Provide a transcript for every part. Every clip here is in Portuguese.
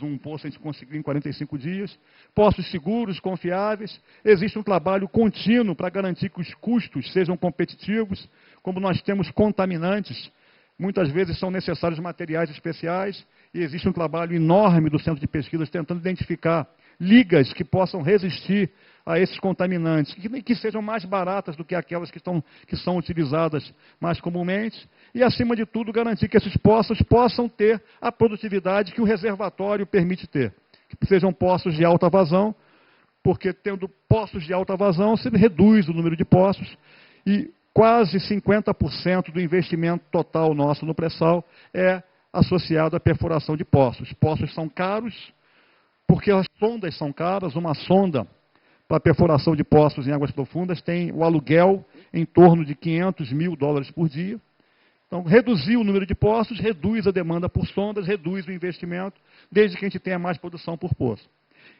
um poço a gente conseguiu em 45 dias. Poços seguros, confiáveis. Existe um trabalho contínuo para garantir que os custos sejam competitivos. Como nós temos contaminantes, muitas vezes são necessários materiais especiais. E existe um trabalho enorme do Centro de Pesquisas tentando identificar ligas que possam resistir a esses contaminantes, que sejam mais baratas do que aquelas que são utilizadas mais comumente, e, acima de tudo, garantir que esses poços possam ter a produtividade que o reservatório permite ter, que sejam poços de alta vazão, porque tendo poços de alta vazão, se reduz o número de poços, e quase 50% do investimento total nosso no pré-sal é associado à perfuração de poços. Poços são caros, porque as sondas são caras. Uma sonda para perfuração de poços em águas profundas tem o aluguel em torno de $500 mil por dia. Então, reduzir o número de poços reduz a demanda por sondas, reduz o investimento, desde que a gente tenha mais produção por poço.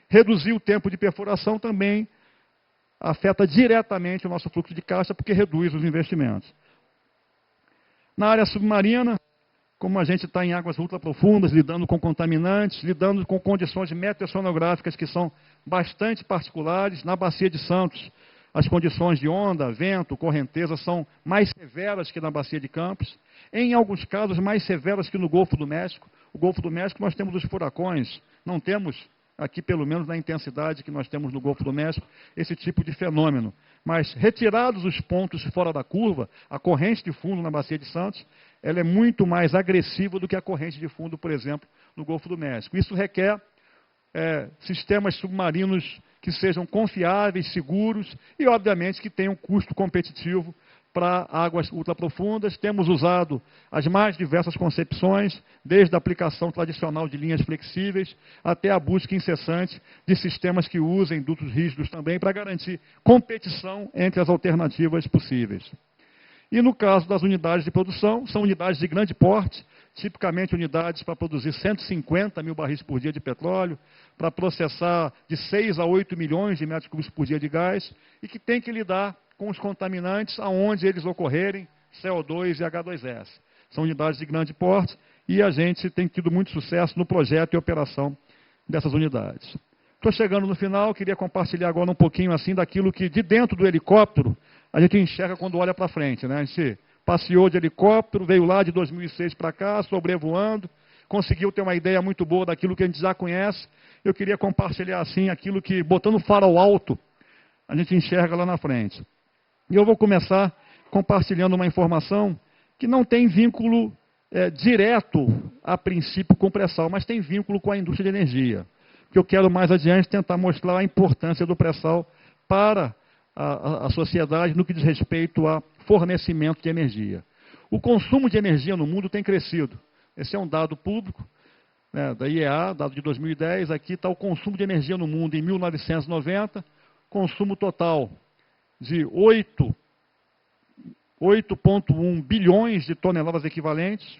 Reduzir o tempo de perfuração também afeta diretamente o nosso fluxo de caixa, porque reduz os investimentos. Na área submarina, como a gente está em águas ultraprofundas, lidando com contaminantes, lidando com condições meteorológicas que são bastante particulares. Na Bacia de Santos, as condições de onda, vento, correnteza são mais severas que na Bacia de Campos. Em alguns casos, mais severas que no Golfo do México. O Golfo do México nós temos os furacões, não temos aqui, pelo menos na intensidade que nós temos no Golfo do México, esse tipo de fenômeno. Mas, retirados os pontos fora da curva, a corrente de fundo na Bacia de Santos, ela é muito mais agressiva do que a corrente de fundo, por exemplo, no Golfo do México. Isso requer sistemas submarinos que sejam confiáveis, seguros e, obviamente, que tenham custo competitivo para águas ultraprofundas. Temos usado as mais diversas concepções, desde a aplicação tradicional de linhas flexíveis até a busca incessante de sistemas que usem dutos rígidos também para garantir competição entre as alternativas possíveis. E no caso das unidades de produção, são unidades de grande porte, tipicamente unidades para produzir 150 mil barris por dia de petróleo, para processar de 6 a 8 milhões de metros cúbicos por dia de gás, e que tem que lidar com os contaminantes aonde eles ocorrerem, CO2 e H2S. São unidades de grande porte e a gente tem tido muito sucesso no projeto e operação dessas unidades. Estou chegando no final, queria compartilhar agora um pouquinho assim daquilo que de dentro do helicóptero a gente enxerga quando olha para frente, né? A gente passeou de helicóptero, veio lá de 2006 para cá, sobrevoando, conseguiu ter uma ideia muito boa daquilo que a gente já conhece. Eu queria compartilhar assim aquilo que, botando o farol alto, a gente enxerga lá na frente. E eu vou começar compartilhando uma informação que não tem vínculo direto, a princípio, com o pré-sal, mas tem vínculo com a indústria de energia. Que eu quero mais adiante tentar mostrar a importância do pré-sal para a sociedade no que diz respeito a fornecimento de energia. O consumo de energia no mundo tem crescido. Esse é um dado público, né, da IEA, dado de 2010. Aqui está o consumo de energia no mundo em 1990, consumo total de 8,1 bilhões de toneladas equivalentes.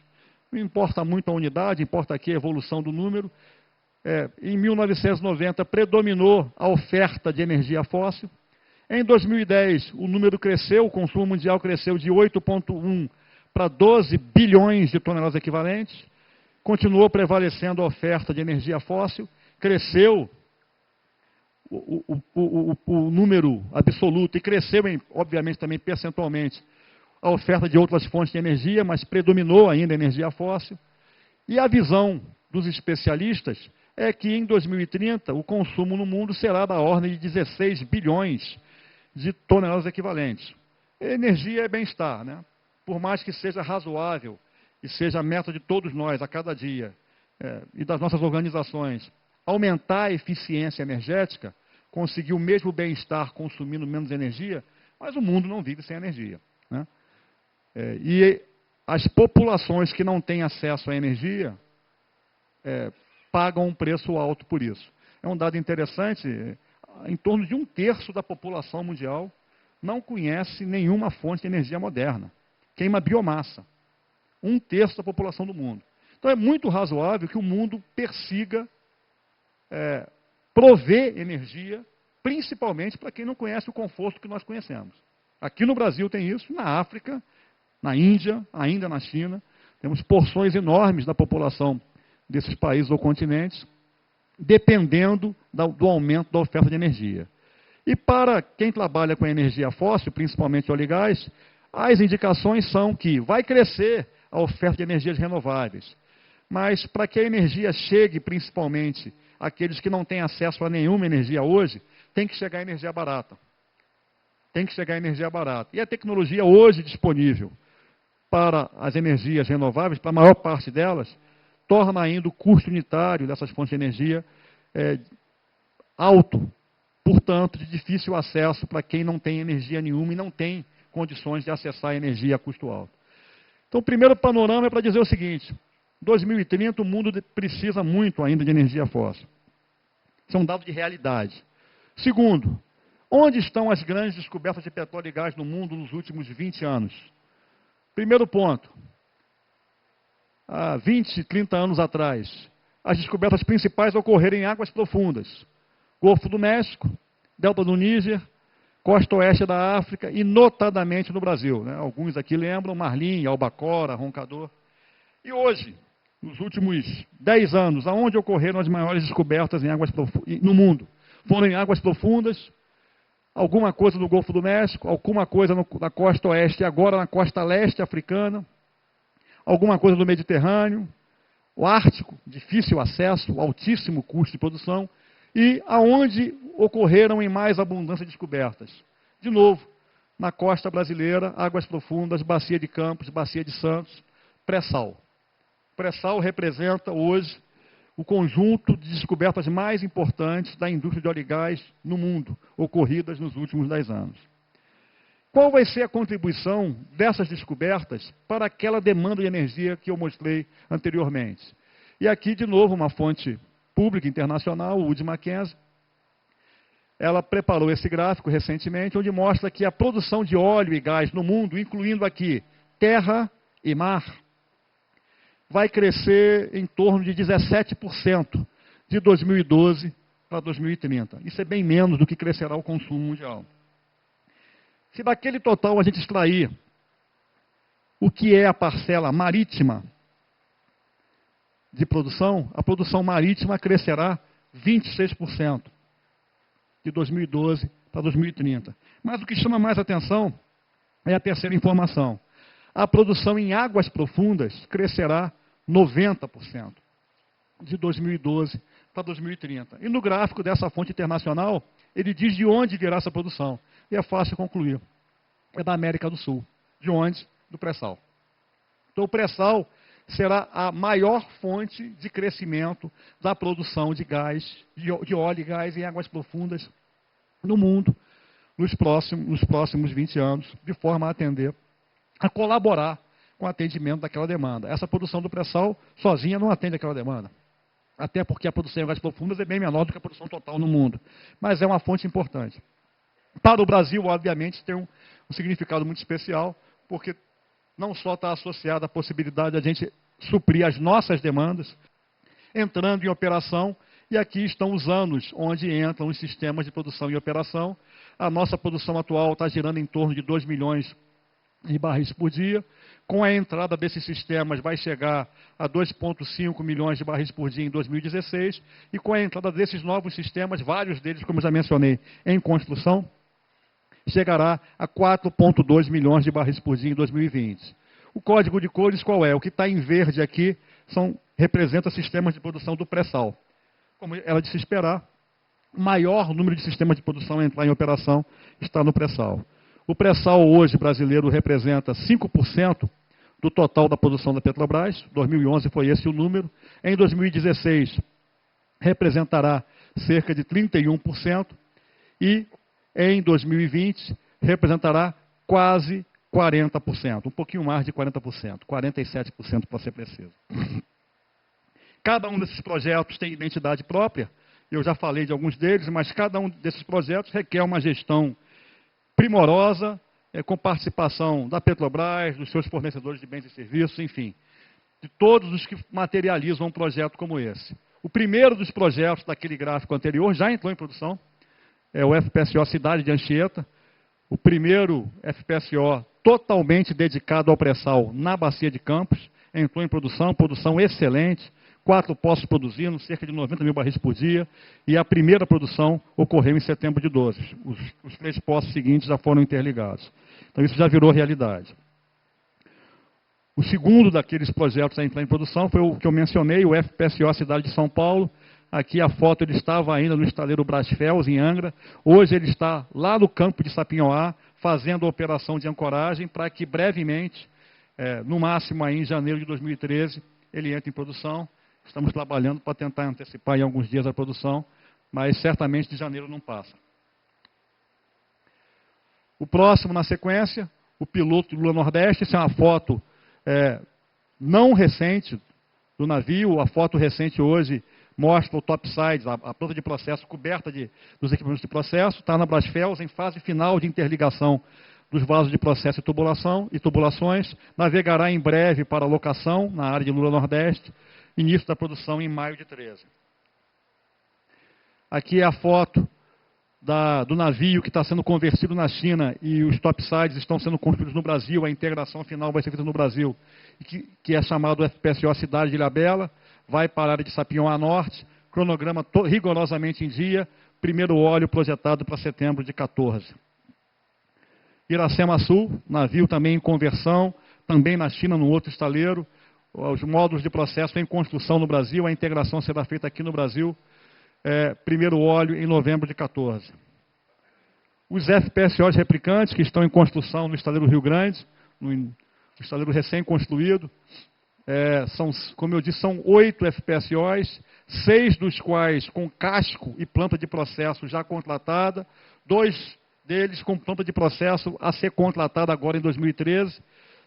Não importa muito a unidade, importa aqui a evolução do número. Em 1990 predominou a oferta de energia fóssil. Em 2010, o número cresceu, o consumo mundial cresceu de 8,1 para 12 bilhões de toneladas equivalentes. Continuou prevalecendo a oferta de energia fóssil, cresceu o número absoluto e cresceu, obviamente, também percentualmente a oferta de outras fontes de energia, mas predominou ainda a energia fóssil. E a visão dos especialistas é que em 2030 o consumo no mundo será da ordem de 16 bilhões de toneladas equivalentes. Energia é bem-estar, né? Por mais que seja razoável e seja a meta de todos nós a cada dia e das nossas organizações, aumentar a eficiência energética, conseguir o mesmo bem-estar consumindo menos energia, mas o mundo não vive sem energia, né? E as populações que não têm acesso à energia pagam um preço alto por isso. É um dado interessante, em torno de 1/3 da população mundial não conhece nenhuma fonte de energia moderna. Queima biomassa. 1/3 da população do mundo. Então é muito razoável que o mundo persiga prover energia, principalmente para quem não conhece o conforto que nós conhecemos. Aqui no Brasil tem isso, na África, na Índia, ainda na China. Temos porções enormes da população desses países ou continentes dependendo do aumento da oferta de energia. E para quem trabalha com energia fóssil, principalmente óleo e gás, as indicações são que vai crescer a oferta de energias renováveis. Mas para que a energia chegue principalmente àqueles que não têm acesso a nenhuma energia hoje, tem que chegar a energia barata. Tem que chegar a energia barata. E a tecnologia hoje disponível para as energias renováveis, para a maior parte delas, torna ainda o custo unitário dessas fontes de energia alto. Portanto, de difícil acesso para quem não tem energia nenhuma e não tem condições de acessar a energia a custo alto. Então, o primeiro panorama é para dizer o seguinte: 2030 o mundo precisa muito ainda de energia fóssil. Isso é um dado de realidade. Segundo, onde estão as grandes descobertas de petróleo e gás no mundo nos últimos 20 anos? Primeiro ponto, há 20, 30 anos atrás, as descobertas principais ocorreram em águas profundas. Golfo do México, Delta do Níger, costa oeste da África e notadamente no Brasil, né? Alguns aqui lembram Marlim, Albacora, Roncador. E hoje, nos últimos 10 anos, aonde ocorreram as maiores descobertas em águas no mundo? Foram em águas profundas, alguma coisa no Golfo do México, alguma coisa na costa oeste e agora na costa leste africana, alguma coisa do Mediterrâneo, o Ártico, difícil acesso, altíssimo custo de produção, e aonde ocorreram em mais abundância descobertas? De novo, na costa brasileira, águas profundas, Bacia de Campos, Bacia de Santos, pré-sal. Pré-sal representa hoje o conjunto de descobertas mais importantes da indústria de óleo e gás no mundo, ocorridas nos últimos 10 anos. Qual vai ser a contribuição dessas descobertas para aquela demanda de energia que eu mostrei anteriormente? E aqui, de novo, uma fonte pública internacional, o Wood Mackenzie, ela preparou esse gráfico recentemente, onde mostra que a produção de óleo e gás no mundo, incluindo aqui terra e mar, vai crescer em torno de 17% de 2012 para 2030. Isso é bem menos do que crescerá o consumo mundial. Se daquele total a gente extrair o que é a parcela marítima de produção, a produção marítima crescerá 26% de 2012 para 2030. Mas o que chama mais atenção é a terceira informação. A produção em águas profundas crescerá 90% de 2012 para 2030. E no gráfico dessa fonte internacional, ele diz de onde virá essa produção. E é fácil concluir. É da América do Sul. De onde? Do pré-sal. Então o pré-sal será a maior fonte de crescimento da produção de gás, de óleo e gás em águas profundas no mundo nos próximos 20 anos, de forma a atender, a colaborar com o atendimento daquela demanda. Essa produção do pré-sal sozinha não atende aquela demanda. Até porque a produção em águas profundas é bem menor do que a produção total no mundo. Mas é uma fonte importante. Para o Brasil, obviamente, tem um significado muito especial, porque não só está associada à possibilidade de a gente suprir as nossas demandas, entrando em operação, e aqui estão os anos onde entram os sistemas de produção em operação. A nossa produção atual está girando em torno de 2 milhões de barris por dia. Com a entrada desses sistemas vai chegar a 2,5 milhões de barris por dia em 2016, e com a entrada desses novos sistemas, vários deles, como já mencionei, em construção, chegará a 4,2 milhões de barris por dia em 2020. O código de cores qual é? O que está em verde aqui representa sistemas de produção do pré-sal. Como era de se esperar, o maior número de sistemas de produção a entrar em operação está no pré-sal. O pré-sal hoje brasileiro representa 5% do total da produção da Petrobras. 2011 foi esse o número. Em 2016 representará cerca de 31% e em 2020 representará quase 40%, um pouquinho mais de 40%, 47% para ser preciso. Cada um desses projetos tem identidade própria, eu já falei de alguns deles, mas cada um desses projetos requer uma gestão primorosa, com participação da Petrobras, dos seus fornecedores de bens e serviços, enfim, de todos os que materializam um projeto como esse. O primeiro dos projetos daquele gráfico anterior já entrou em produção, é o FPSO Cidade de Anchieta, o primeiro FPSO totalmente dedicado ao pré-sal na Bacia de Campos, entrou em produção excelente, 4 poços produzindo, cerca de 90 mil barris por dia, e a primeira produção ocorreu em setembro de 12. Os 3 poços seguintes já foram interligados. Então isso já virou realidade. O segundo daqueles projetos a entrar em produção foi o que eu mencionei, o FPSO Cidade de São Paulo. Aqui a foto, ele estava ainda no estaleiro Brasfels, em Angra. Hoje ele está lá no campo de Sapinhoá, fazendo a operação de ancoragem, para que brevemente, no máximo aí em janeiro de 2013, ele entre em produção. Estamos trabalhando para tentar antecipar em alguns dias a produção, mas certamente de janeiro não passa. O próximo na sequência, o piloto do Lula Nordeste. Essa é uma foto não recente do navio. A foto recente hoje mostra o topsides, a planta de processo coberta dos equipamentos de processo. Está na Brasfels, em fase final de interligação dos vasos de processo e tubulações. Navegará em breve para a locação na área de Lula Nordeste. Início da produção em maio de 13. Aqui é a foto do navio que está sendo convertido na China e os topsides estão sendo construídos no Brasil. A integração final vai ser feita no Brasil, que é chamado FPSO Cidade de Ilhabela. Vai para a área de Sapinhoá Norte. Cronograma rigorosamente em dia. Primeiro óleo projetado para setembro de 14. Iracema Sul, navio também em conversão, também na China, no outro estaleiro. Os módulos de processo em construção no Brasil, a integração será feita aqui no Brasil, primeiro óleo em novembro de 14. Os FPSOs replicantes, que estão em construção no estaleiro Rio Grande, no estaleiro recém-construído, como eu disse, são 8 FPSOs, 6 dos quais com casco e planta de processo já contratada, 2 deles com planta de processo a ser contratada agora em 2013,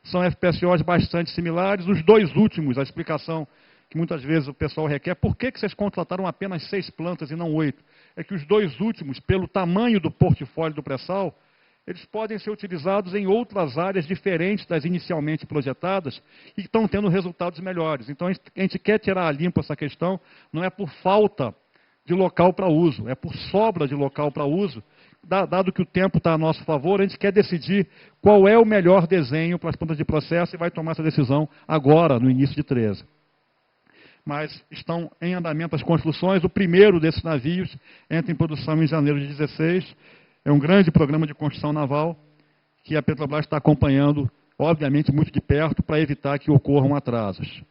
são FPSOs bastante similares. Os 2 últimos, a explicação que muitas vezes o pessoal requer, por que vocês contrataram apenas 6 plantas e não 8? É que os 2 últimos, pelo tamanho do portfólio do pré-sal, eles podem ser utilizados em outras áreas diferentes das inicialmente projetadas e estão tendo resultados melhores. Então a gente quer tirar a limpo essa questão, não é por falta de local para uso, é por sobra de local para uso. Dado que o tempo está a nosso favor, a gente quer decidir qual é o melhor desenho para as plantas de processo e vai tomar essa decisão agora, no início de 13. Mas estão em andamento as construções. O primeiro desses navios entra em produção em janeiro de 16. É um grande programa de construção naval que a Petrobras está acompanhando, obviamente, muito de perto, para evitar que ocorram atrasos.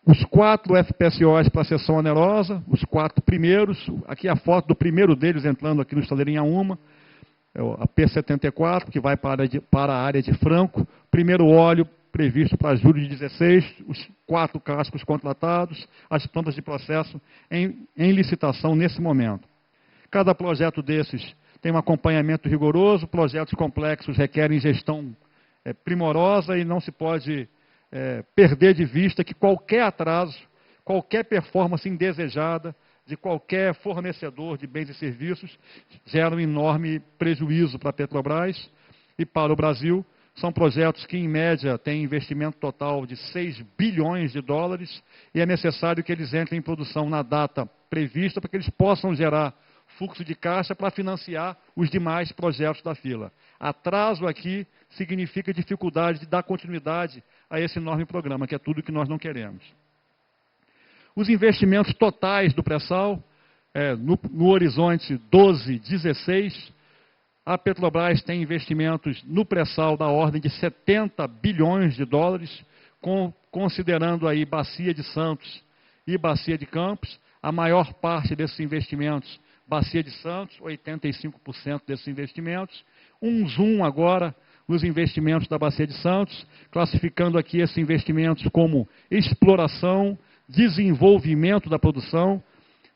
Os 4 FPSOs para a seção onerosa, os 4 primeiros. Aqui a foto do primeiro deles entrando aqui no estaleiro Inhaúma, a P-74, que vai para a área de Franco. Primeiro óleo previsto para julho de 16, os 4 cascos contratados, as plantas de processo em licitação nesse momento. Cada projeto desses tem um acompanhamento rigoroso. Projetos complexos requerem gestão primorosa e não se pode perder de vista que qualquer atraso, qualquer performance indesejada de qualquer fornecedor de bens e serviços gera um enorme prejuízo para a Petrobras e para o Brasil. São projetos que, em média, têm investimento total de 6 bilhões de dólares e é necessário que eles entrem em produção na data prevista para que eles possam gerar fluxo de caixa para financiar os demais projetos da fila. Atraso aqui significa dificuldade de dar continuidade a esse enorme programa, que é tudo que nós não queremos. Os investimentos totais do pré-sal, no horizonte 12-16, a Petrobras tem investimentos no pré-sal da ordem de 70 bilhões de dólares, considerando aí Bacia de Santos e Bacia de Campos. A maior parte desses investimentos, Bacia de Santos, 85% desses investimentos. Um zoom agora nos investimentos da Bacia de Santos, classificando aqui esses investimentos como exploração, desenvolvimento da produção,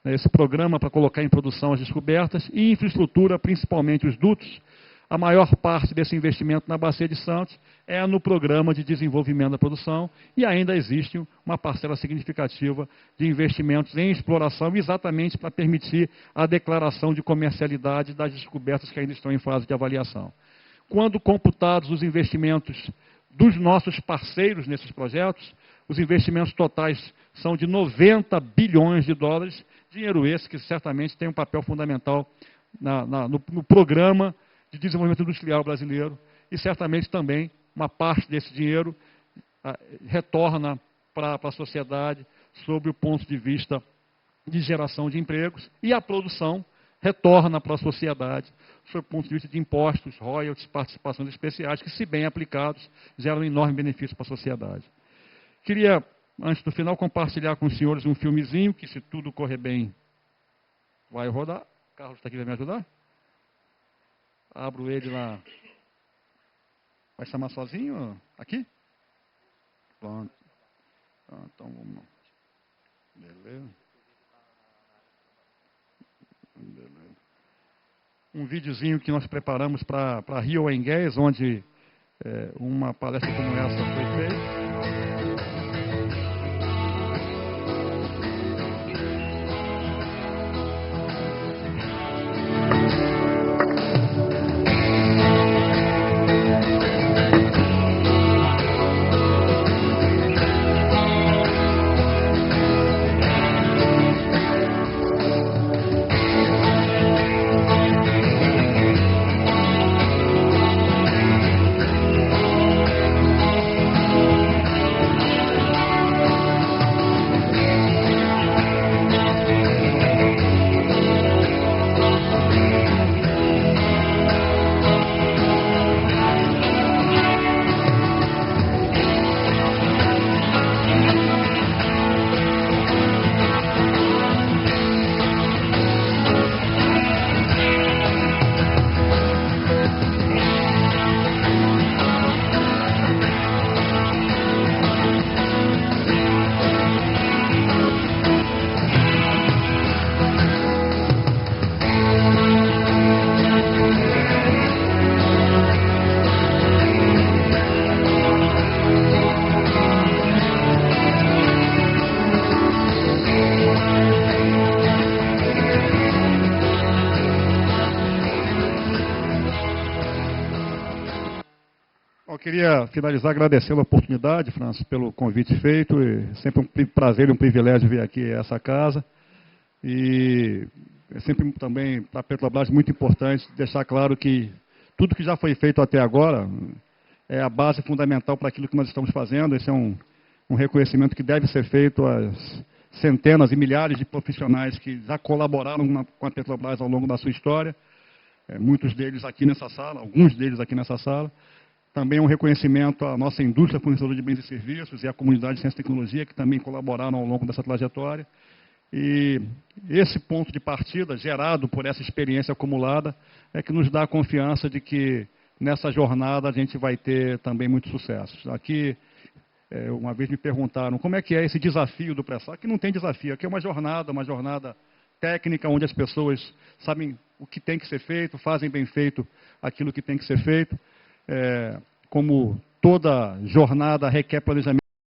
esse programa para colocar em produção as descobertas, e infraestrutura, principalmente os dutos. A maior parte desse investimento na Bacia de Santos é no programa de desenvolvimento da produção, e ainda existe uma parcela significativa de investimentos em exploração, exatamente para permitir a declaração de comercialidade das descobertas que ainda estão em fase de avaliação. Quando computados os investimentos dos nossos parceiros nesses projetos, os investimentos totais são de 90 bilhões de dólares, dinheiro esse que certamente tem um papel fundamental no programa de desenvolvimento industrial brasileiro, e certamente também uma parte desse dinheiro retorna para a sociedade sob o ponto de vista de geração de empregos, e a produção retorna para a sociedade sob o ponto de vista de impostos, royalties, participações especiais, que, se bem aplicados, geram um enorme benefício para a sociedade. Queria, antes do final, compartilhar com os senhores um filmezinho que, se tudo correr bem, vai rodar. O Carlos está aqui, vai me ajudar? Abro ele lá. Vai chamar sozinho? Aqui? Pronto. Então, vamos lá. Beleza. Um videozinho que nós preparamos para Rio Engués, onde uma palestra como essa foi feita. Eu queria finalizar agradecendo a oportunidade, França, pelo convite feito. É sempre um prazer e um privilégio vir aqui a essa casa. E é sempre também para a Petrobras muito importante deixar claro que tudo que já foi feito até agora é a base fundamental para aquilo que nós estamos fazendo. Esse é um reconhecimento que deve ser feito às centenas e milhares de profissionais que já colaboraram com a Petrobras ao longo da sua história. Muitos deles aqui nessa sala, alguns deles aqui nessa sala. Também um reconhecimento à nossa indústria fornecedora de bens e serviços e à comunidade de ciência e tecnologia, que também colaboraram ao longo dessa trajetória. E esse ponto de partida, gerado por essa experiência acumulada, é que nos dá a confiança de que nessa jornada a gente vai ter também muito sucesso. Aqui, uma vez me perguntaram como é que é esse desafio do pré-sal. Aqui não tem desafio, aqui é uma jornada técnica, onde as pessoas sabem o que tem que ser feito, fazem bem feito aquilo que tem que ser feito. Como toda jornada requer planejamento.